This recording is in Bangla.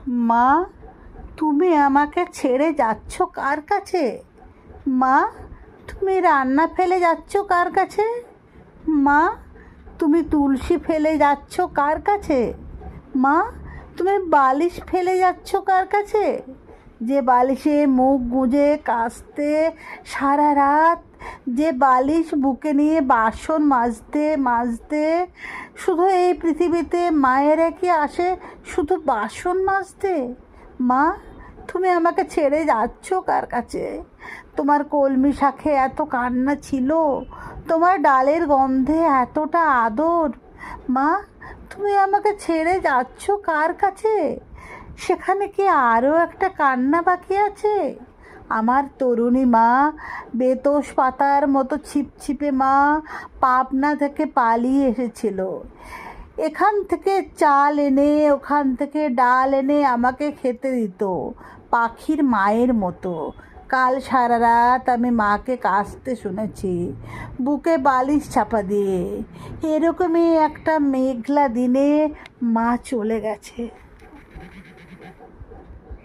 মা, তুমি আমাকে ছেড়ে যাচ্ছ কার কাছে? মা, তুমি রান্না ফেলে যাচ্ছ কার কাছে? মা, তুমি তুলসী ফেলে যাচ্ছ কার কাছে? মা, তুমি বালিশ ফেলে যাচ্ছ কার কাছে? যে বালিশে মুখ গুঁজে কাশতে সারা রাত, যে বালিশ বুকে নিয়ে বাসন মাজতে মাজতে, শুধু এই পৃথিবীতে মায়েরা কি আসে শুধু বাসন মাজতে? মা, তুমি আমাকে ছেড়ে যাচ্ছ কার কাছে? তোমার কলমি শাকে এত কান্না ছিল, তোমার ডালের গন্ধে এতটা আদর। মা, তুমি আমাকে ছেড়ে যাচ্ছ কার কাছে? সেখানে কি আরও একটা কান্না বাকি আছে? আমার তরুণী মা, বেতোষ পাতার মতো ছিপছিপে মা, পাবনা থেকে পালিয়ে এসেছিল। এখান থেকে চাল এনে ওখান থেকে ডাল এনে আমাকে খেতে দিত পাখির মায়ের মতো। কাল সারা রাত আমি মাকে কাশতে শুনেছি, বুকে বালিশ চাপা দিয়ে। এরকমই একটা মেঘলা দিনে মা চলে গেছে।